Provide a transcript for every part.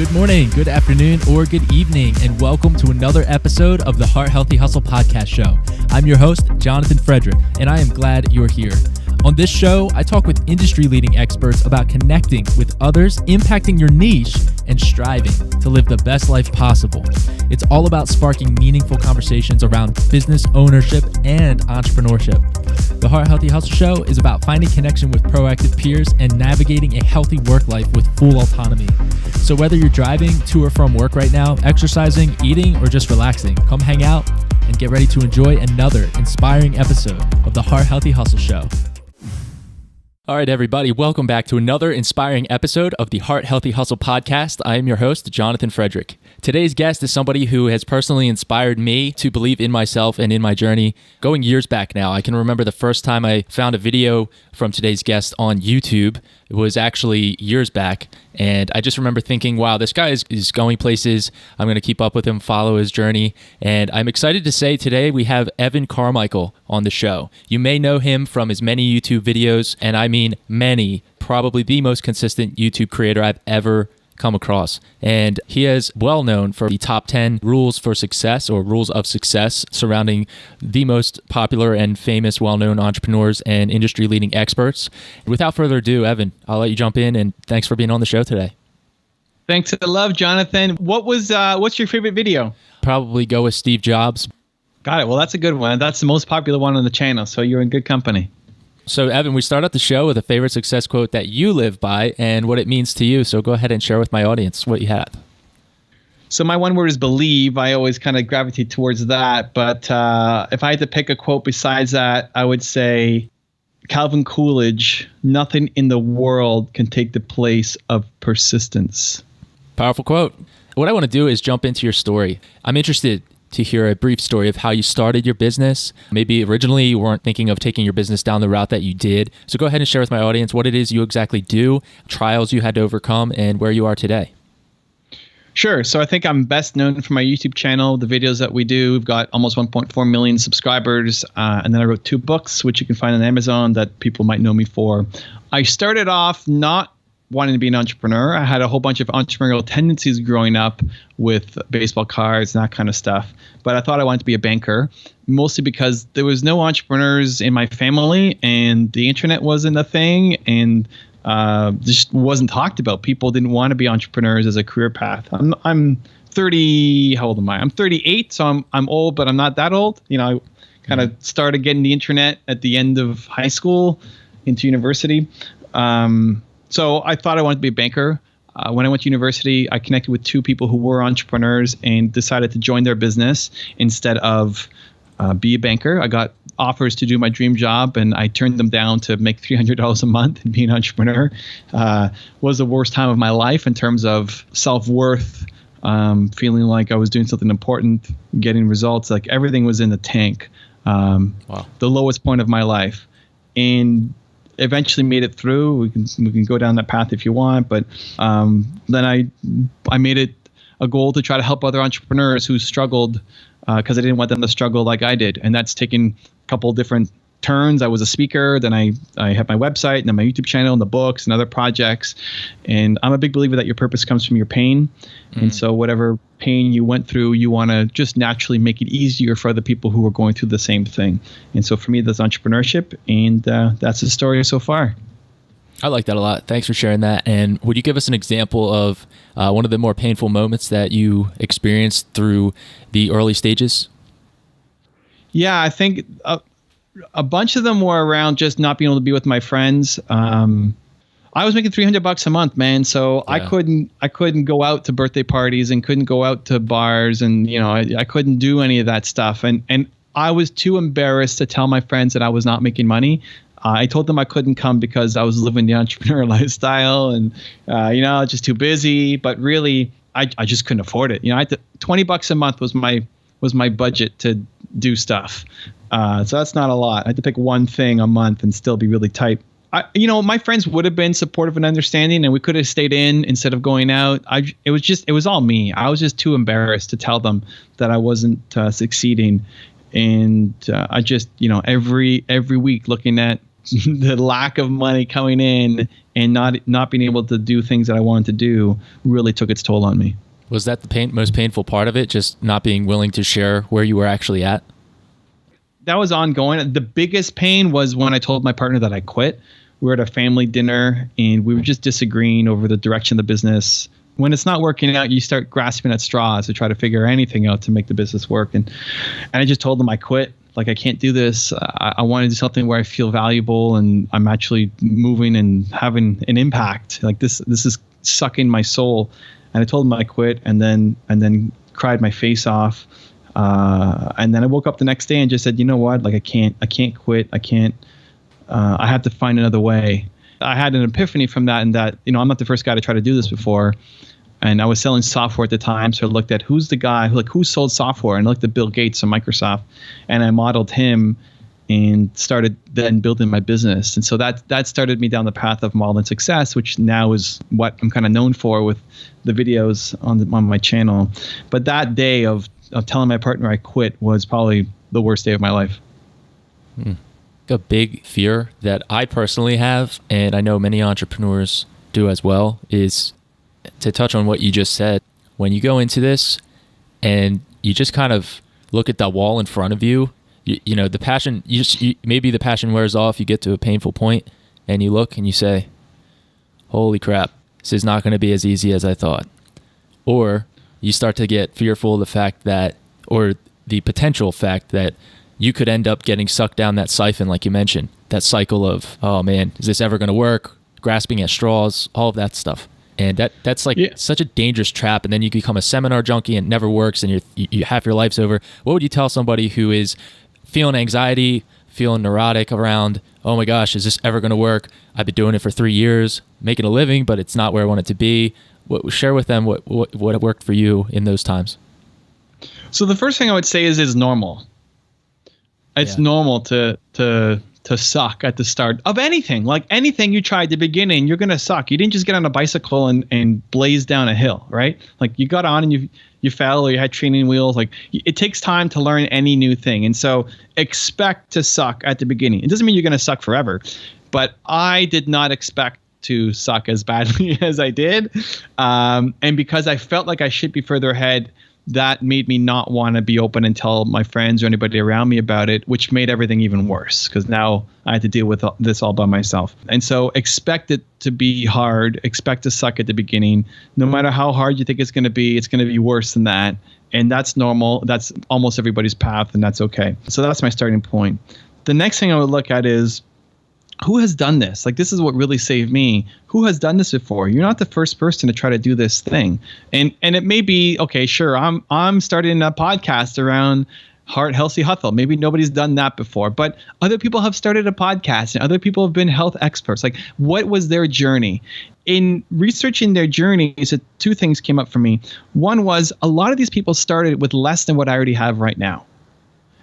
Good morning, good afternoon, or good evening, and welcome to another episode of the Heart Healthy Hustle podcast show. I'm your host, Jonathan Frederick, and I am glad you're here. On this show, I talk with industry-leading experts about connecting with others, impacting your niche, and striving to live the best life possible. It's all about sparking meaningful conversations around business ownership and entrepreneurship. The Heart Healthy Hustle show is about finding connection with proactive peers and navigating a healthy work life with full autonomy. So whether you're driving to or from work right now, exercising, eating, or just relaxing, come hang out and get ready to enjoy another inspiring episode of the Heart Healthy Hustle show. All right, everybody, welcome back to another inspiring episode of the Heart Healthy Hustle podcast. I am your host, Jonathan Frederick. Today's guest is somebody who has personally inspired me to believe in myself and in my journey going years back now. I can remember the first time I found a video from today's guest on YouTube. It was actually years back, and I just remember thinking, wow, this guy is going places. I'm going to keep up with him, follow his journey, and I'm excited to say today we have Evan Carmichael on the show. You may know him from his many YouTube videos, and I mean many, probably the most consistent YouTube creator I've ever come across. And he is well known for the top 10 rules for success or rules of success surrounding the most popular and famous well-known entrepreneurs and industry-leading experts. Without further ado, Evan, I'll let you jump in, and thanks for being on the show today. Thanks for the love, Jonathan. What's your favorite video? Probably go with Steve Jobs. Got it. Well, that's a good one. That's the most popular one on the channel, so you're in good company. So, Evan, we start out the show with a favorite success quote that you live by and what it means to you. So go ahead and share with my audience what you have. So my one word is believe. I always kind of gravitate towards that. But if I had to pick a quote besides that, I would say Calvin Coolidge, nothing in the world can take the place of persistence. Powerful quote. What I want to do is jump into your story. I'm interested to hear a brief story of how you started your business. Maybe originally you weren't thinking of taking your business down the route that you did. So go ahead and share with my audience what it is you exactly do, trials you had to overcome, and where you are today. Sure. So I think I'm best known for my YouTube channel, the videos that we do. We've got almost 1.4 million subscribers. And then I wrote 2 books, which you can find on Amazon that people might know me for. I started off not wanting to be an entrepreneur. I had a whole bunch of entrepreneurial tendencies growing up with baseball cards and that kind of stuff. But I thought I wanted to be a banker, mostly because there was no entrepreneurs in my family and the internet wasn't a thing and just wasn't talked about. People didn't want to be entrepreneurs as a career path. I'm 30. How old am I? I'm 38, so I'm old, but I'm not that old. You know, I kind of started getting the internet at the end of high school into university. So I thought I wanted to be a banker. When I went to university, I connected with 2 people who were entrepreneurs and decided to join their business instead of be a banker. I got offers to do my dream job, and I turned them down to make $300 a month and be an entrepreneur. Was the worst time of my life in terms of self-worth, feeling like I was doing something important, getting results. Like everything was in the tank. Wow. The lowest point of my life. And eventually made it through. We can go down that path if you want, but then I made it a goal to try to help other entrepreneurs who struggled because I didn't want them to struggle like I did, and that's taken a couple different turns. I was a speaker, then I have my website, and then my YouTube channel, and the books and other projects. And I'm a big believer that your purpose comes from your pain, and so whatever pain you went through, you want to just naturally make it easier for other people who are going through the same thing. And so for me, that's entrepreneurship, and that's the story so far. I like that a lot. Thanks for sharing that. And would you give us an example of one of the more painful moments that you experienced through the early stages? Yeah, I think a bunch of them were around just not being able to be with my friends. I was making $300 a month, man. So yeah. I couldn't go out to birthday parties and couldn't go out to bars, and I couldn't do any of that stuff. And I was too embarrassed to tell my friends that I was not making money. I told them I couldn't come because I was living the entrepreneur lifestyle, and just too busy. But really, I just couldn't afford it. I had to, $20 a month was my budget to do stuff. So that's not a lot. I had to pick one thing a month and still be really tight. My friends would have been supportive and understanding, and we could have stayed in instead of going out. It was all me. I was just too embarrassed to tell them that I wasn't succeeding. And I just, every week looking at the lack of money coming in and not being able to do things that I wanted to do really took its toll on me. Was that the most painful part of it, just not being willing to share where you were actually at? That was ongoing. The biggest pain was when I told my partner that I quit. We were at a family dinner and we were just disagreeing over the direction of the business. When it's not working out, you start grasping at straws to try to figure anything out to make the business work. And I just told him I quit. Like, I can't do this. I want to do something where I feel valuable and I'm actually moving and having an impact. Like this is sucking my soul. And I told him I quit, and then cried my face off. And then I woke up the next day and just said, you know what? Like, I can't quit. I have to find another way. I had an epiphany from that, and that, I'm not the first guy to try to do this before. And I was selling software at the time. So I looked at who's the guy who sold software, and I looked at Bill Gates of Microsoft, and I modeled him and started then building my business. And so that started me down the path of modeling success, which now is what I'm kind of known for with the videos on my channel. But that day of telling my partner I quit was probably the worst day of my life. A big fear that I personally have, and I know many entrepreneurs do as well, is to touch on what you just said. When you go into this and you just kind of look at that wall in front of you, you know, the passion, maybe the passion wears off, you get to a painful point and you look and you say, holy crap, this is not going to be as easy as I thought. Or you start to get fearful of the fact that, or the potential fact that you could end up getting sucked down that siphon, like you mentioned, that cycle of, oh man, is this ever going to work? Grasping at straws, all of that stuff. And that's like such a dangerous trap. And then you become a seminar junkie and it never works and you half your life's over. What would you tell somebody who is feeling anxiety, feeling neurotic around, oh my gosh, is this ever going to work? I've been doing it for 3 years, making a living, but it's not where I want it to be. Share with them what worked for you in those times. So the first thing I would say is it's normal. It's normal to suck at the start of anything. Like anything you try at the beginning, you're going to suck. You didn't just get on a bicycle and blaze down a hill, right? Like you got on and you fell or you had training wheels. Like it takes time to learn any new thing. And so expect to suck at the beginning. It doesn't mean you're going to suck forever, but I did not expect to suck as badly as I did. And because I felt like I should be further ahead, that made me not want to be open and tell my friends or anybody around me about it, which made everything even worse because now I had to deal with this all by myself. And so expect it to be hard. Expect to suck at the beginning. No matter how hard you think it's going to be worse than that. And that's normal. That's almost everybody's path, and that's okay. So that's my starting point. The next thing I would look at is, who has done this? Like, this is what really saved me. Who has done this before? You're not the first person to try to do this thing. And it may be, okay, sure, I'm starting a podcast around heart healthy hustle. Maybe nobody's done that before, but other people have started a podcast and other people have been health experts. Like, what was their journey? In researching their journeys, two things came up for me. One was a lot of these people started with less than what I already have right now.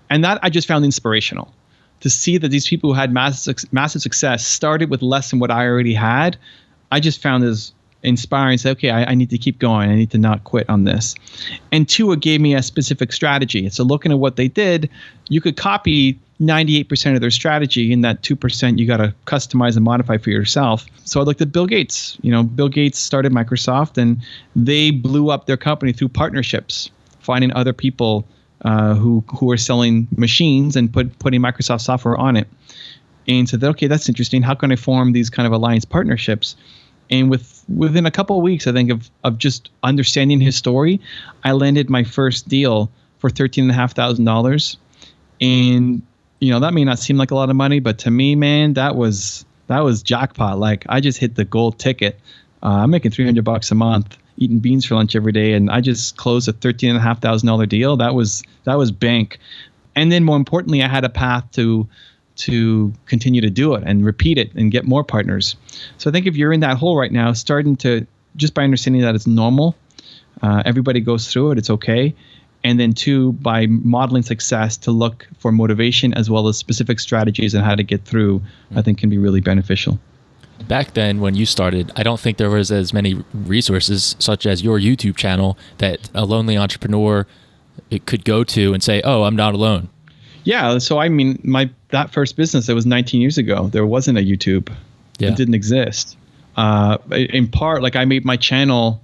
And that I just found inspirational. To see that these people who had massive success started with less than what I already had, I just found this inspiring. Say, okay, I need to keep going. I need to not quit on this. And two, it gave me a specific strategy. So looking at what they did, you could copy 98% of their strategy, and that 2% you got to customize and modify for yourself. So I looked at Bill Gates. Bill Gates started Microsoft, and they blew up their company through partnerships, finding other people who are selling machines and putting Microsoft software on it. And said, okay, that's interesting. How can I form these kind of alliance partnerships? And within a couple of weeks, I think, of just understanding his story, I landed my first deal for $13,500. And, that may not seem like a lot of money, but to me, man, that was jackpot. Like, I just hit the gold ticket. I'm making $300 a month, eating beans for lunch every day, and I just closed a $13,500 deal. That was bank. And then more importantly, I had a path to continue to do it and repeat it and get more partners. So I think if you're in that hole right now, starting to, just by understanding that it's normal, everybody goes through it, it's okay. And then two, by modeling success, to look for motivation as well as specific strategies on how to get through, I think can be really beneficial. Back then when you started, I don't think there was as many resources such as your YouTube channel that a lonely entrepreneur could go to and say, oh, I'm not alone. Yeah. So I mean, that first business, that was 19 years ago. There wasn't a YouTube. Yeah. It didn't exist. In part, like I make my channel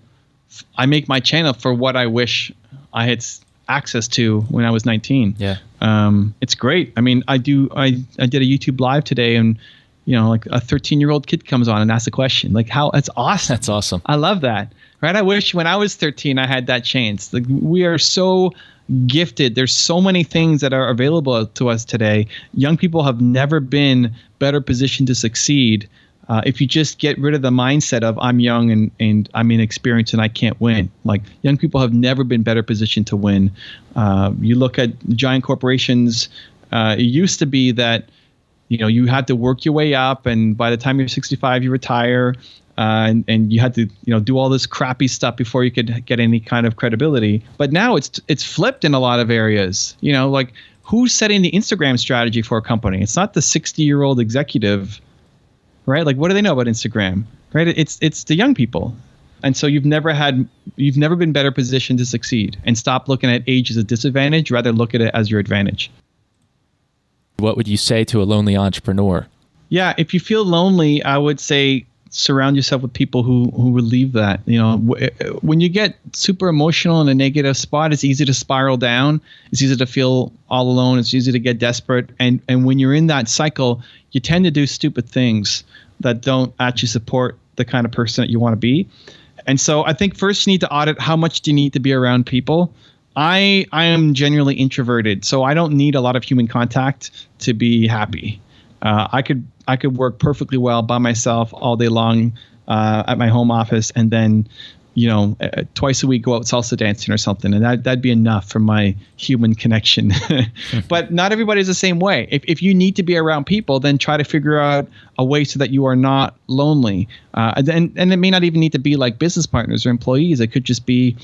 for what I wish I had access to when I was 19. Yeah. It's great. I mean, I did a YouTube live today, and like a 13-year-old kid comes on and asks a question. Like, that's awesome. That's awesome. I love that. Right? I wish when I was 13 I had that chance. Like, we are so gifted. There's so many things that are available to us today. Young people have never been better positioned to succeed. If you just get rid of the mindset of I'm young and I'm inexperienced and I can't win. Like, young people have never been better positioned to win. You look at giant corporations. It used to be that you had to work your way up, and by the time you're 65, you retire, and you had to do all this crappy stuff before you could get any kind of credibility. But now it's flipped in a lot of areas. Like, who's setting the Instagram strategy for a company? It's not the 60-year-old executive. Right? Like, what do they know about Instagram? Right? It's the young people. And so you've never been better positioned to succeed. And stop looking at age as a disadvantage, rather look at it as your advantage. What would you say to a lonely entrepreneur? Yeah, if you feel lonely, I would say surround yourself with people who relieve that. When you get super emotional in a negative spot, it's easy to spiral down. It's easy to feel all alone. It's easy to get desperate. And when you're in that cycle, you tend to do stupid things that don't actually support the kind of person that you want to be. And so I think first you need to audit how much do you need to be around people. I am genuinely introverted, so I don't need a lot of human contact to be happy. I could work perfectly well by myself all day long at my home office, and then twice a week go out salsa dancing or something, and that'd be enough for my human connection. But not everybody's the same way. If you need to be around people, then try to figure out a way so that you are not lonely. And it may not even need to be like business partners or employees. It could just be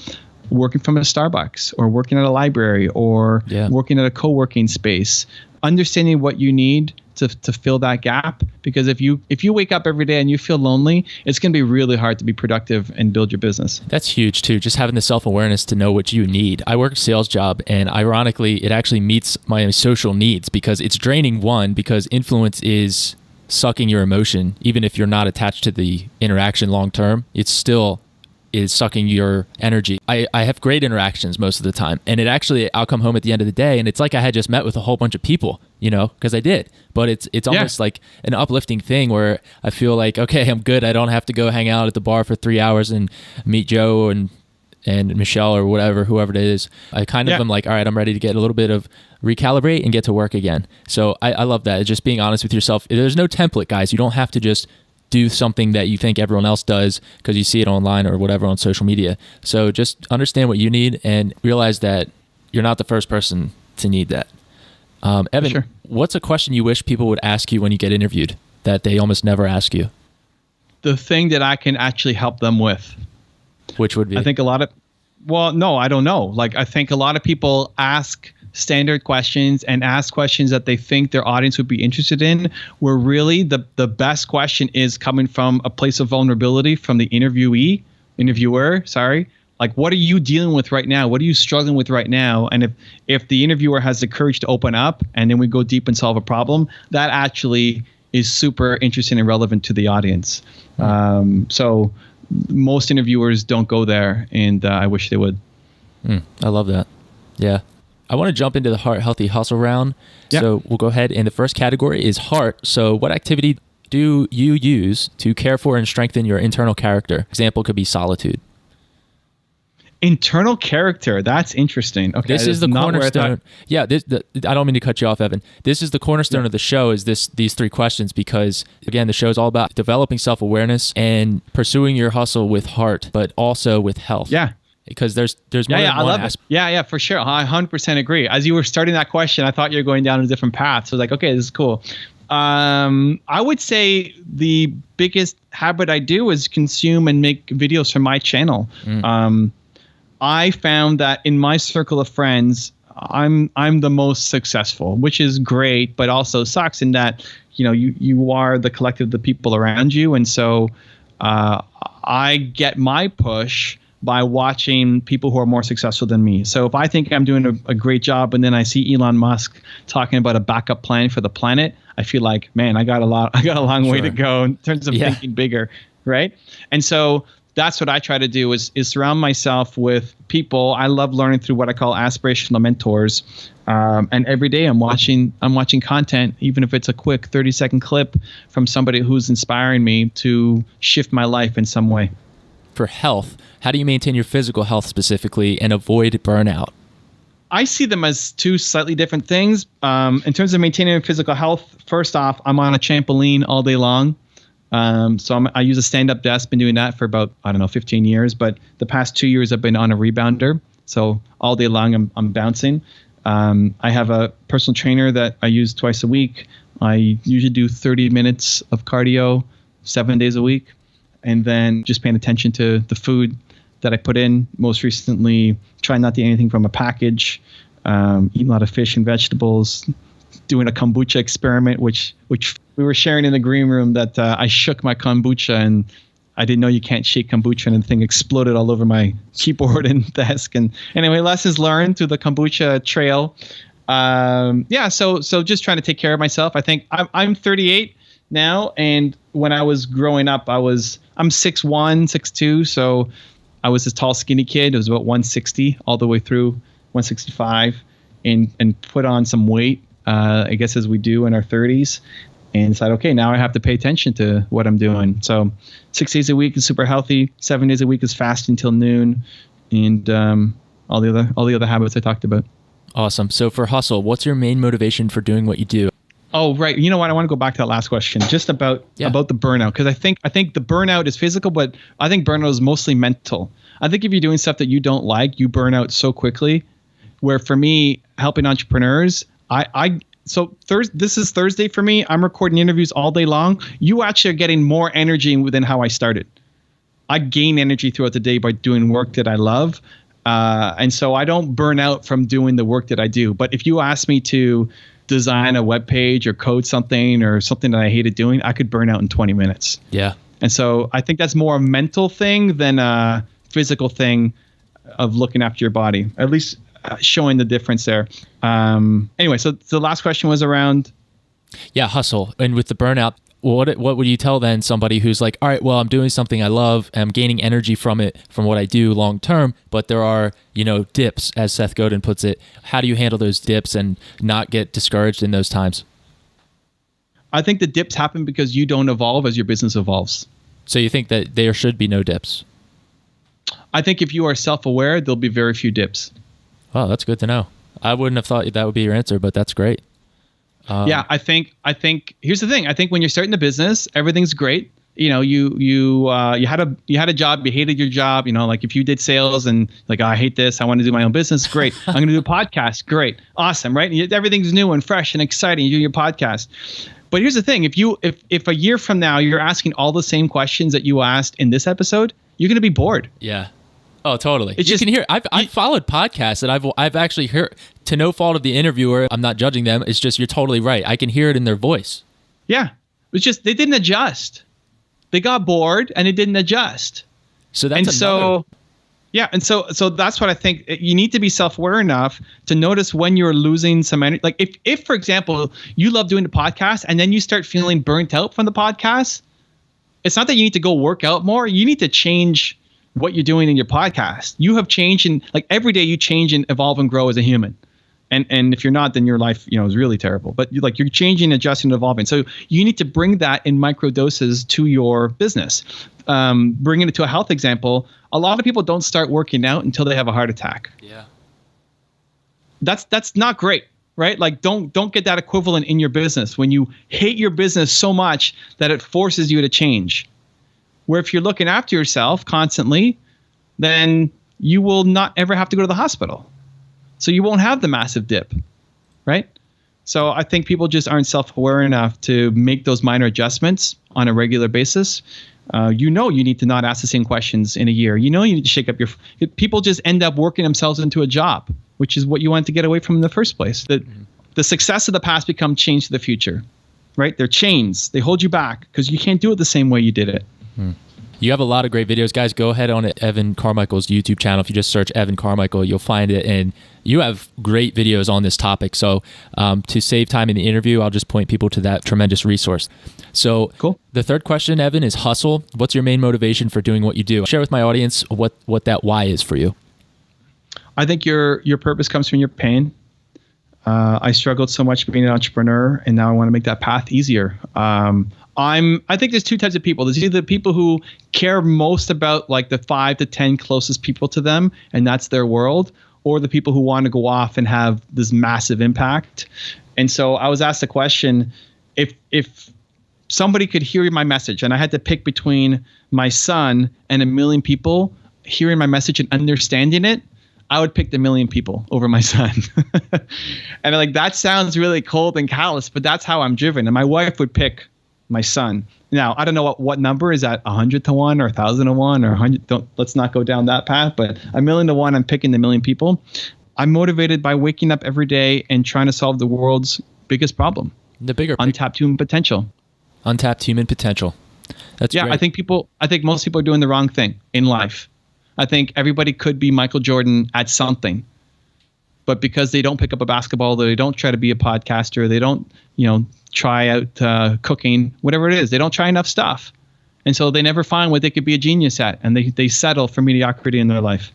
working from a Starbucks or working at a library or working at a co-working space. Understanding what you need to fill that gap, because if you wake up every day and you feel lonely, it's going to be really hard to be productive and build your business. That's huge too, just having the self-awareness to know what you need. I work a sales job, and ironically it actually meets my social needs, because it's draining, one, because influence is sucking your emotion. Even if you're not attached to the interaction long term, it's still is sucking your energy. I have great interactions most of the time, and I'll come home at the end of the day and it's like I had just met with a whole bunch of people, because I did. But it's almost like an uplifting thing where I feel like, okay, I'm good. I don't have to go hang out at the bar for 3 hours and meet Joe and Michelle or whoever it is. I kind of am like, all right, I'm ready to get a little bit of recalibrate and get to work again. So I love that. It's just being honest with yourself. There's no template, guys. You don't have to just do something that you think everyone else does because you see it online or whatever on social media. So just understand what you need and realize that you're not the first person to need that. Evan, sure. What's a question you wish people would ask you when you get interviewed that they almost never ask you? The thing that I can actually help them with. Which would be? I think I don't know. Like, I think a lot of people ask standard questions and ask questions that they think their audience would be interested in, where really the best question is coming from a place of vulnerability from the interviewer. Like, what are you dealing with right now? What are you struggling with right now? And if the interviewer has the courage to open up and then we go deep and solve a problem, that actually is super interesting and relevant to the audience. So most interviewers don't go there, and I wish they would. I love that. Yeah. I want to jump into the Heart Healthy Hustle round. Yep. So we'll go ahead. And the first category is heart. So what activity do you use to care for and strengthen your internal character? Example could be solitude. Internal character. That's interesting. Okay, this is the cornerstone. I don't mean to cut you off, Evan. This is the cornerstone of the show, is these three questions, because again, the show is all about developing self-awareness and pursuing your hustle with heart, but also with health. Yeah. Because there's more than one aspect. Yeah, for sure. I 100% agree. As you were starting that question, I thought you were going down a different path. So I was like, okay, this is cool. I would say the biggest habit I do is consume and make videos for my channel. I found that in my circle of friends, I'm the most successful, which is great, but also sucks in that you are the collective of the people around you, and so I get my push by watching people who are more successful than me. So if I think I'm doing a great job and then I see Elon Musk talking about a backup plan for the planet, I feel like, man, I got a long way to go in terms of thinking bigger, right? And so that's what I try to do is surround myself with people. I love learning through what I call aspirational mentors. And every day I'm watching content, even if it's a quick 30-second clip from somebody who's inspiring me to shift my life in some way. For health, how do you maintain your physical health specifically and avoid burnout? I see them as two slightly different things. In terms of maintaining physical health, first off, I'm on a trampoline all day long. So I use a stand-up desk, been doing that for about, 15 years. But the past 2 years, I've been on a rebounder. So all day long, I'm bouncing. I have a personal trainer that I use twice a week. I usually do 30 minutes of cardio 7 days a week. And then just paying attention to the food that I put in. Most recently, try not to eat anything from a package, eat a lot of fish and vegetables, doing a kombucha experiment, which we were sharing in the green room that I shook my kombucha and I didn't know you can't shake kombucha, and the thing exploded all over my keyboard and desk. And anyway, lessons learned through the kombucha trail. So just trying to take care of myself. I think I'm 38 now, and when I was growing up, I'm 6'1", 6'2", so I was this tall, skinny kid. It was about 160 all the way through 165, and put on some weight, I guess as we do in our 30s, and decided, okay, now I have to pay attention to what I'm doing. So 6 days a week is super healthy. 7 days a week is fasting till noon, and all the other habits I talked about. Awesome. So for hustle, what's your main motivation for doing what you do? Oh, right. You know what? I want to go back to that last question, just about the burnout, because I think the burnout is physical, but I think burnout is mostly mental. I think if you're doing stuff that you don't like, you burn out so quickly. Where for me, helping entrepreneurs, this is Thursday for me. I'm recording interviews all day long. You actually are getting more energy than how I started. I gain energy throughout the day by doing work that I love. And so I don't burn out from doing the work that I do. But if you ask me to design a web page or code something or something that I hated doing, I could burn out in 20 minutes. Yeah. And so I think that's more a mental thing than a physical thing of looking after your body, at least showing the difference there. Anyway, so the last question was around. Yeah, hustle. And with the burnout, what would you tell then somebody who's like, all right, well, I'm doing something I love, I'm gaining energy from it, from what I do long term, but there are, dips, as Seth Godin puts it. How do you handle those dips and not get discouraged in those times? I think the dips happen because you don't evolve as your business evolves. So you think that there should be no dips? I think if you are self-aware, there'll be very few dips. Oh, that's good to know. I wouldn't have thought that would be your answer, but that's great. I think here's the thing. I think when you're starting the business, everything's great. You had a job, you hated your job, like if you did sales and like, oh, I hate this, I want to do my own business. Great. I'm going to do a podcast. Great. Awesome. Right. Everything's new and fresh and exciting. You do your podcast. But here's the thing. If a year from now, you're asking all the same questions that you asked in this episode, you're going to be bored. Yeah. Oh, totally. You can hear. I've followed podcasts and I've actually heard, to no fault of the interviewer, I'm not judging them. It's just, you're totally right. I can hear it in their voice. Yeah. It's just, they didn't adjust. They got bored and it didn't adjust. So that's so that's what I think. You need to be self-aware enough to notice when you're losing some energy. Like if for example, you love doing the podcast and then you start feeling burnt out from the podcast, it's not that you need to go work out more. You need to change what you're doing in your podcast. You have changed, and like every day you change and evolve and grow as a human. And if you're not, then your life, is really terrible. But you're changing, adjusting, evolving. So you need to bring that in micro doses to your business. Bringing it to a health example, a lot of people don't start working out until they have a heart attack. Yeah. That's not great, right? Like don't get that equivalent in your business when you hate your business so much that it forces you to change. Where if you're looking after yourself constantly, then you will not ever have to go to the hospital. So you won't have the massive dip, right? So I think people just aren't self-aware enough to make those minor adjustments on a regular basis. You need to not ask the same questions in a year. You need to shake up people just end up working themselves into a job, which is what you want to get away from in the first place. The success of the past become chains to the future, right? They're chains. They hold you back because you can't do it the same way you did it. You have a lot of great videos, guys. Go ahead on Evan Carmichael's YouTube channel. If you just search Evan Carmichael, you'll find it. And you have great videos on this topic. So to save time in the interview, I'll just point people to that tremendous resource. So cool. The third question, Evan, is hustle. What's your main motivation for doing what you do? Share with my audience what that why is for you. I think your purpose comes from your pain. I struggled so much being an entrepreneur, and now I want to make that path easier. I think there's two types of people. There's either people who care most about like the 5 to 10 closest people to them, and that's their world, or the people who want to go off and have this massive impact. And so I was asked the question, if somebody could hear my message and I had to pick between my son and 1 million people hearing my message and understanding it, I would pick the 1 million people over my son. And like, that sounds really cold and callous, but that's how I'm driven. And my wife would pick my son. Now, I don't know what number is that, 100 to 1 or 1,000 to 1 or 100. Let's not go down that path, but 1 million to 1, I'm picking the 1 million people. I'm motivated by waking up every day and trying to solve the world's biggest problem. The bigger untapped human potential. Untapped human potential. That's great. I think most people are doing the wrong thing in life. I think everybody could be Michael Jordan at something, but because they don't pick up a basketball, they don't try to be a podcaster, they don't, try out cooking, whatever it is, they don't try enough stuff. And so they never find what they could be a genius at, and they settle for mediocrity in their life.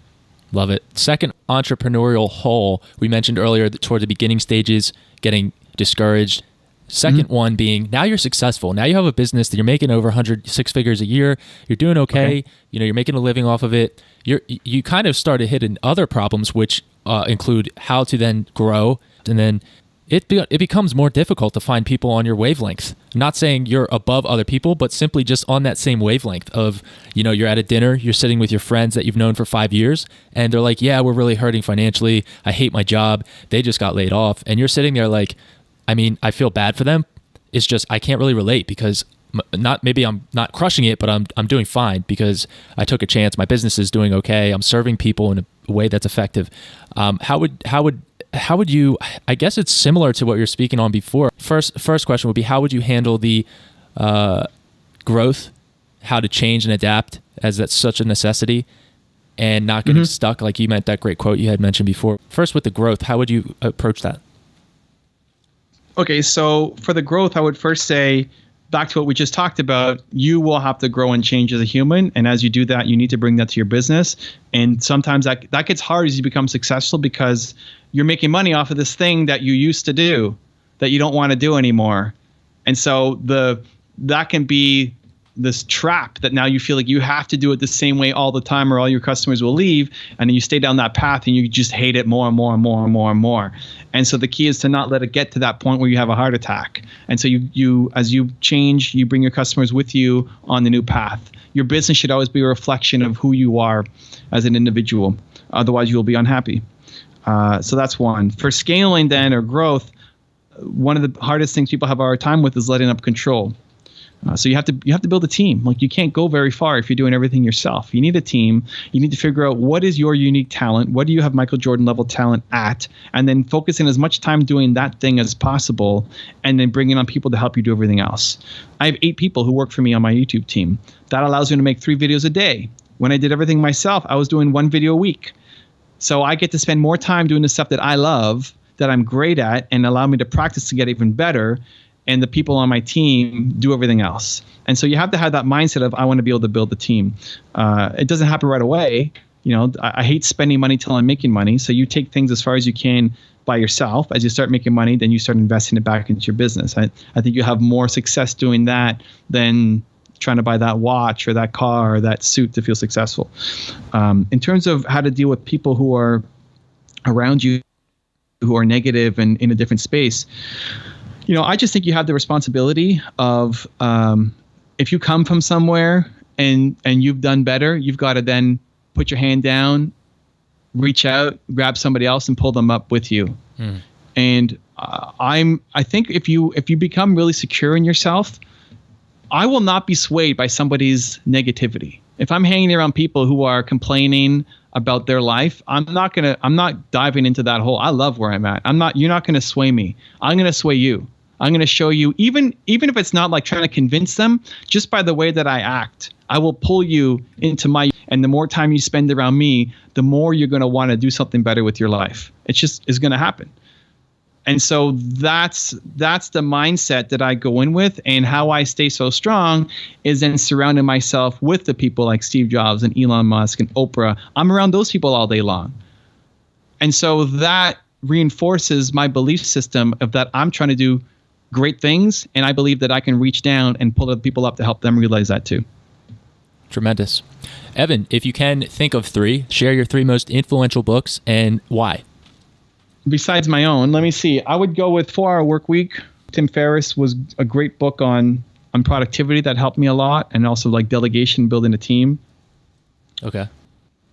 Love it. Second entrepreneurial hole, we mentioned earlier that toward the beginning stages, getting discouraged. Second one being, now you're successful. Now you have a business that you're making over 6 figures a year. You're doing okay. You're making a living off of it. You kind of started hitting other problems, which include how to then grow. And then it becomes more difficult to find people on your wavelength. I'm not saying you're above other people, but simply just on that same wavelength of, you're at a dinner, you're sitting with your friends that you've known for 5 years, and they're like, yeah, we're really hurting financially. I hate my job. They just got laid off. And you're sitting there like, I feel bad for them. It's just, I can't really relate because maybe I'm not crushing it, but I'm doing fine because I took a chance. My business is doing okay. I'm serving people in a way that's effective. How would you, I guess it's similar to what you're speaking on before. First question would be, how would you handle the growth, how to change and adapt, as that's such a necessity, and not getting stuck, like you meant that great quote you had mentioned before. First, with the growth, how would you approach that? Okay, so for the growth, I would first say, back to what we just talked about, you will have to grow and change as a human. And as you do that, you need to bring that to your business. And sometimes that gets hard as you become successful because you're making money off of this thing that you used to do that you don't want to do anymore. And so that can be this trap that now you feel like you have to do it the same way all the time or all your customers will leave. And then you stay down that path and you just hate it more and more and more and more and more. And so the key is to not let it get to that point where you have a heart attack. And so you as you change, you bring your customers with you on the new path. Your business should always be a reflection of who you are as an individual. Otherwise, you'll be unhappy. So that's one. For scaling then, or growth, one of the hardest things people have a hard time with is letting up control. So you have to build a team. Like, you can't go very far if you're doing everything yourself. You need a team. You need to figure out what is your unique talent. What do you have Michael Jordan level talent at? And then focus in as much time doing that thing as possible, and then bringing on people to help you do everything else. I have 8 people who work for me on my YouTube team. That allows me to make 3 videos a day. When I did everything myself, I was doing 1 video a week. So I get to spend more time doing the stuff that I love, that I'm great at, and allow me to practice to get even better. And the people on my team do everything else. And so you have to have that mindset of, I want to be able to build a team. It doesn't happen right away. I hate spending money till I'm making money. So you take things as far as you can by yourself. As you start making money, then you start investing it back into your business. I think you have more success doing that than trying to buy that watch or that car or that suit to feel successful. In terms of how to deal with people who are around you, who are negative and in a different space, I just think you have the responsibility of, if you come from somewhere and you've done better, you've got to then put your hand down, reach out, grab somebody else and pull them up with you. And I think if you become really secure in yourself, I will not be swayed by somebody's negativity. If I'm hanging around people who are complaining about their life, I'm not diving into that hole. I love where I'm at. You're not going to sway me. I'm going to sway you. I'm going to show you, even if it's not like trying to convince them, just by the way that I act, I will pull you into my, and the more time you spend around me, the more you're going to want to do something better with your life. It's going to happen. And so that's the mindset that I go in with, and how I stay so strong is in surrounding myself with the people like Steve Jobs and Elon Musk and Oprah. I'm around those people all day long. And so that reinforces my belief system of that I'm trying to do great things, and I believe that I can reach down and pull other people up to help them realize that too. Tremendous. Evan, if you can think of 3, share your 3 most influential books and why. Besides my own, let me see. I would go with 4 Hour Work Week. Tim Ferriss was a great book on productivity that helped me a lot, and also like delegation, building a team. Okay.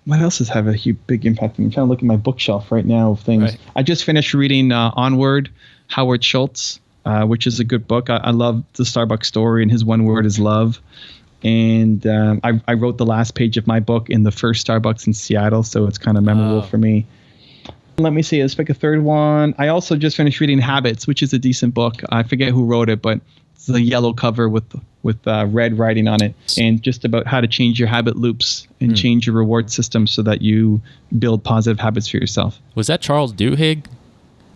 What else has had a big impact on me? I'm trying to look at my bookshelf right now of things. Right. I just finished reading Onward, Howard Schultz, which is a good book. I love the Starbucks story, and his one word is love. And I wrote the last page of my book in the first Starbucks in Seattle, so it's kind of memorable for me. Let me see. Let's pick a third one. I also just finished reading Habits, which is a decent book. I forget who wrote it, but it's a yellow cover with red writing on it, and just about how to change your habit loops and change your reward system so that you build positive habits for yourself. Was that Charles Duhigg?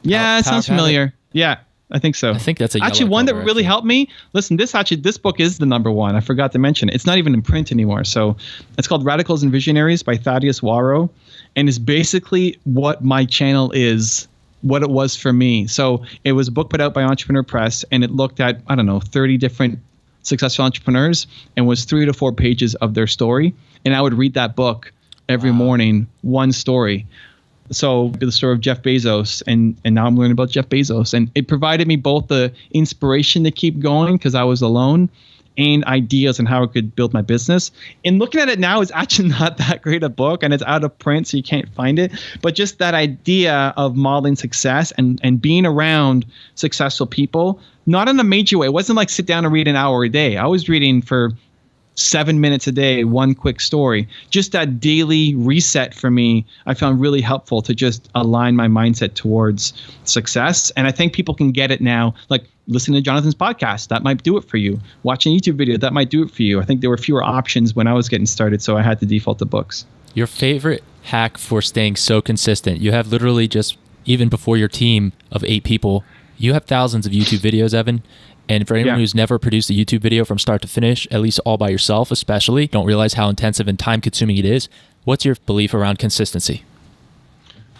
Yeah, it sounds familiar. Yeah, I think so. I think that's actually one that really helped me. Listen, this book is the number one. I forgot to mention it. It's not even in print anymore. So it's called Radicals and Visionaries by Thaddeus Warrow. And it's basically what my channel is, what it was for me. So it was a book put out by Entrepreneur Press, and it looked at, 30 different successful entrepreneurs, and was 3 to 4 pages of their story. And I would read that book every morning, one story. So the story of Jeff Bezos, and now I'm learning about Jeff Bezos. And it provided me both the inspiration to keep going because I was alone, and ideas on how I could build my business. And looking at it now, it's actually not that great a book, and it's out of print, so you can't find it. But just that idea of modeling success and being around successful people, not in a major way. It wasn't like sit down and read an hour a day. I was reading for 7 minutes a day, one quick story. Just that daily reset for me, I found really helpful to just align my mindset towards success. And I think people can get it now. Like listening to Jonathan's podcast, that might do it for you. Watching a YouTube video, that might do it for you. I think there were fewer options when I was getting started, so I had to default to books. Your favorite hack for staying so consistent? You have literally just, even before your team of 8 people, you have thousands of YouTube videos, Evan. And for anyone who's never produced a YouTube video from start to finish, at least all by yourself especially, don't realize how intensive and time consuming it is. What's your belief around consistency?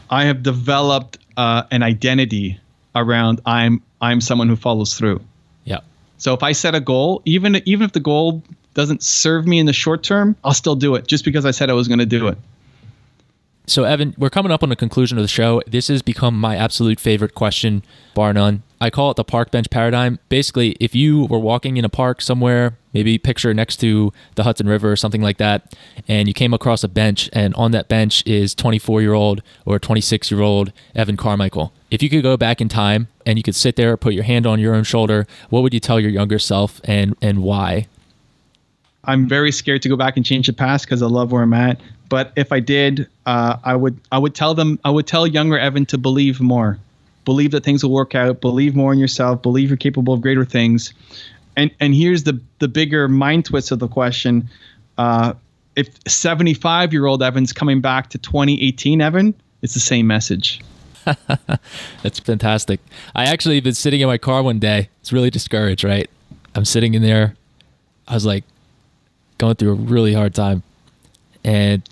I have developed an identity around I'm someone who follows through. Yeah. So if I set a goal, even if the goal doesn't serve me in the short term, I'll still do it just because I said I was going to do it. So Evan, we're coming up on the conclusion of the show. This has become my absolute favorite question, bar none. I call it the park bench paradigm. Basically, if you were walking in a park somewhere, maybe picture next to the Hudson River or something like that, and you came across a bench, and on that bench is 24-year-old or 26-year-old Evan Carmichael. If you could go back in time and you could sit there, put your hand on your own shoulder, what would you tell your younger self, and why? I'm very scared to go back and change the past because I love where I'm at. But if I did, I would tell younger Evan to believe more. Believe that things will work out. Believe more in yourself. Believe you're capable of greater things. And here's the bigger mind twist of the question. If 75-year-old Evan's coming back to 2018 Evan, it's the same message. That's fantastic. I actually been sitting in my car one day. It's really discouraged, right? I'm sitting in there. I was like going through a really hard time. And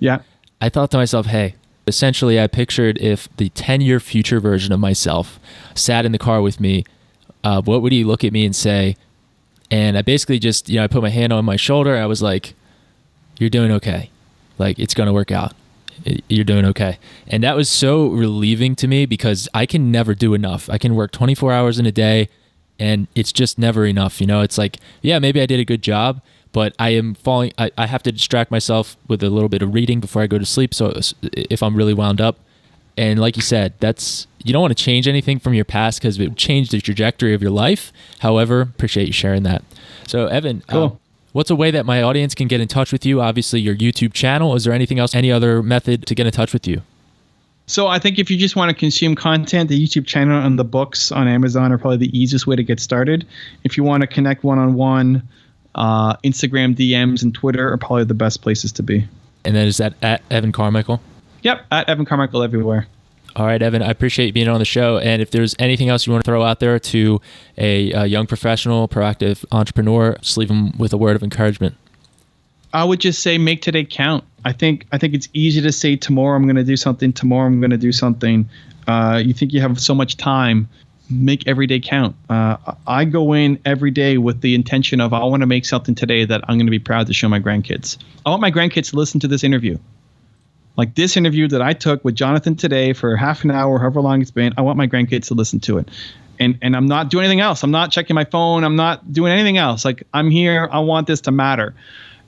I thought to myself, hey, essentially I pictured if the 10-year future version of myself sat in the car with me, what would he look at me and say? And I basically just, I put my hand on my shoulder. I was like, you're doing okay. Like, it's going to work out. You're doing okay. And that was so relieving to me because I can never do enough. I can work 24 hours in a day and it's just never enough. It's like, yeah, maybe I did a good job, but I am falling. I have to distract myself with a little bit of reading before I go to sleep. So if I'm really wound up, and like you said, you don't want to change anything from your past because it would change the trajectory of your life. However, appreciate you sharing that. So Evan, cool. What's a way that my audience can get in touch with you? Obviously your YouTube channel. Is there anything else, any other method to get in touch with you? So I think if you just want to consume content, the YouTube channel and the books on Amazon are probably the easiest way to get started. If you want to connect one-on-one, Instagram DMs and Twitter are probably the best places to be. And then is that at Evan Carmichael? Yep, at Evan Carmichael everywhere. All right, Evan, I appreciate you being on the show. And if there's anything else you want to throw out there to a young professional, proactive entrepreneur, just leave them with a word of encouragement. I would just say make today count. I think it's easy to say tomorrow I'm going to do something. Tomorrow I'm going to do something. You think you have so much time. Make every day count. I go in every day with the intention of I want to make something today that I'm going to be proud to show my grandkids. I want my grandkids to listen to this interview. Like this interview that I took with Jonathan today for half an hour, however long it's been, I want my grandkids to listen to it. And I'm not doing anything else. I'm not checking my phone. I'm not doing anything else. Like I'm here. I want this to matter.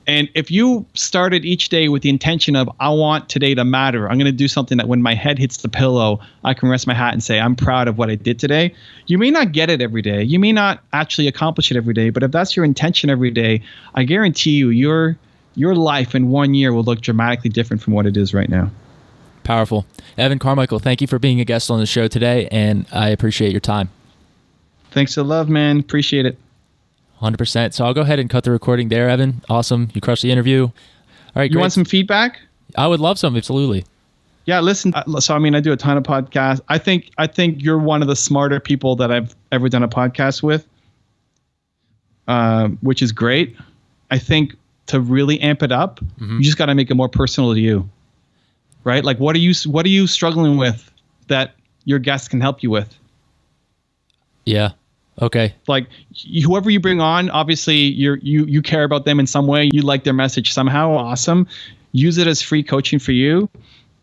And if you started each day with the intention of, I want today to matter, I'm going to do something that when my head hits the pillow, I can rest my hat and say, I'm proud of what I did today. You may not get it every day. You may not actually accomplish it every day. But if that's your intention every day, I guarantee you, your life in 1 year will look dramatically different from what it is right now. Powerful. Evan Carmichael, thank you for being a guest on the show today, and I appreciate your time. Thanks for the love, man. Appreciate it. 100%. So I'll go ahead and cut the recording there, Evan. Awesome. You crushed the interview. All right, You want some feedback? I would love some, absolutely. Yeah, listen. So, I do a ton of podcasts. I think you're one of the smarter people that I've ever done a podcast with, which is great. I think to really amp it up, you just got to make it more personal to you, right? Like, what are you struggling with that your guests can help you with? Yeah. Okay. Like whoever you bring on, obviously you care about them in some way. You like their message somehow. Awesome. Use it as free coaching for you.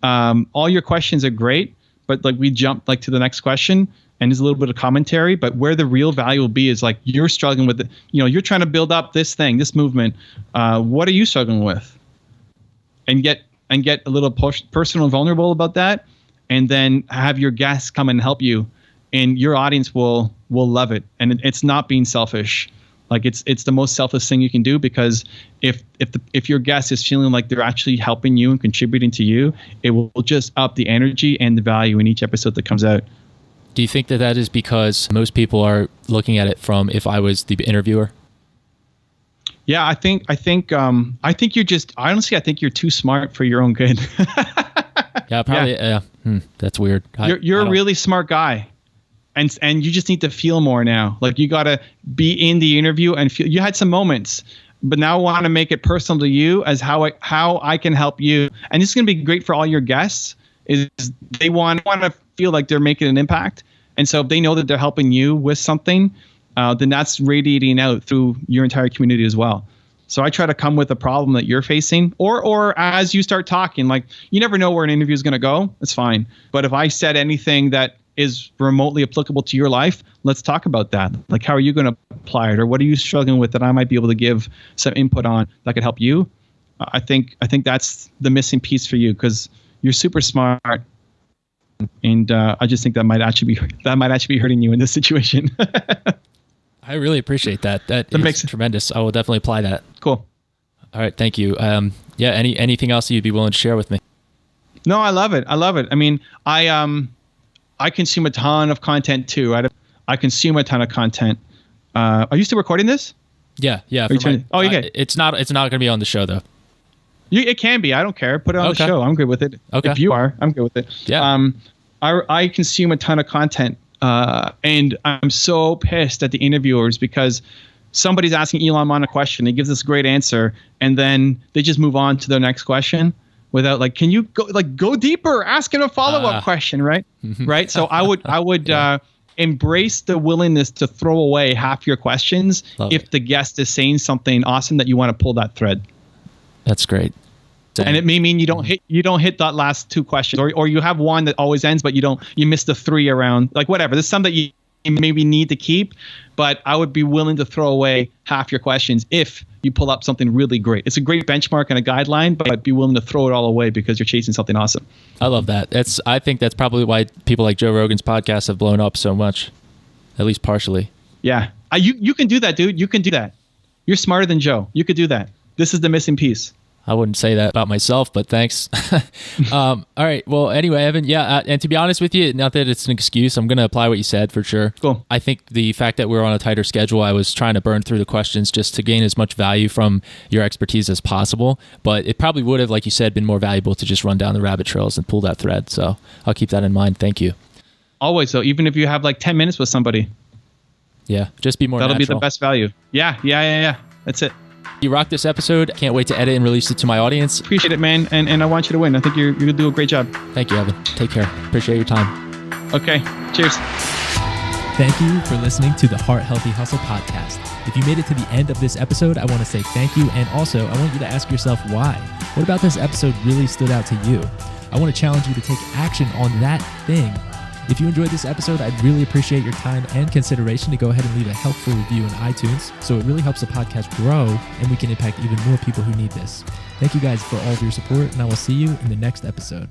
All your questions are great, but like we jump like to the next question and there's a little bit of commentary, but where the real value will be is like you're struggling with it. You're trying to build up this thing, this movement. What are you struggling with? And get a little personal and vulnerable about that. And then have your guests come and help you. And your audience will love it. And it's not being selfish. Like it's the most selfless thing you can do, because if your guest is feeling like they're actually helping you and contributing to you, it will just up the energy and the value in each episode that comes out. Do you think that is because most people are looking at it from if I was the interviewer? Yeah, I think you're just, honestly, I think you're too smart for your own good. Yeah, probably. Yeah. That's weird. You're a really smart guy. And you just need to feel more now. Like you got to be in the interview and feel. You had some moments, but now I want to make it personal to you as how I can help you. And this is going to be great for all your guests. Is they want to feel like they're making an impact. And so if they know that they're helping you with something, then that's radiating out through your entire community as well. So I try to come with a problem that you're facing, or as you start talking, like you never know where an interview is going to go. It's fine. But if I said anything that is remotely applicable to your life, let's talk about that. Like, how are you going to apply it, or what are you struggling with that I might be able to give some input on that could help you? I think that's the missing piece for you, because you're super smart, and I just think that might actually be hurting you in this situation. I really appreciate that. That makes tremendous. I will definitely apply that. Cool. All right, thank you. Yeah. Anything else you'd be willing to share with me? No, I love it. I mean, I consume a ton of content too. I consume a ton of content. Are you still recording this? Yeah. Okay. It's not going to be on the show though. It can be. I don't care. Put it on the show. I'm good with it. Okay. If you are, I'm good with it. Yeah. I consume a ton of content, and I'm so pissed at the interviewers because somebody's asking Elon Musk a question. He gives this great answer, and then they just move on to their next question. Without like, can you go deeper? Ask him a follow-up question, right? Right. So I would embrace the willingness to throw away half your questions if the guest is saying something awesome that you want to pull that thread. That's great. And it may mean you don't hit that last two questions, or you have one that always ends, but you miss the three around, like whatever. There's some that you maybe need to keep, but I would be willing to throw away half your questions if you pull up something really great. It's a great benchmark and a guideline, but I'd be willing to throw it all away because you're chasing something awesome. I love that. I think that's probably why people like Joe Rogan's podcasts have blown up so much, at least partially. Yeah. You can do that, dude. You can do that. You're smarter than Joe. You could do that. This is the missing piece. I wouldn't say that about myself, but thanks. All right. Well, anyway, Evan, and to be honest with you, not that it's an excuse, I'm going to apply what you said for sure. Cool. I think the fact that we're on a tighter schedule, I was trying to burn through the questions just to gain as much value from your expertise as possible. But it probably would have, like you said, been more valuable to just run down the rabbit trails and pull that thread. So I'll keep that in mind. Thank you. Always. So even if you have like 10 minutes with somebody. Yeah. Just be more That'll natural. be the best value. Yeah. That's it. You rocked this episode. Can't wait to edit and release it to my audience. Appreciate it, man. And I want you to win. I think you're going to do a great job. Thank you, Evan. Take care. Appreciate your time. Okay. Cheers. Thank you for listening to the Heart Healthy Hustle podcast. If you made it to the end of this episode, I want to say thank you. And also, I want you to ask yourself why. What about this episode really stood out to you? I want to challenge you to take action on that thing. If you enjoyed this episode, I'd really appreciate your time and consideration to go ahead and leave a helpful review in iTunes, so it really helps the podcast grow and we can impact even more people who need this. Thank you guys for all of your support, and I will see you in the next episode.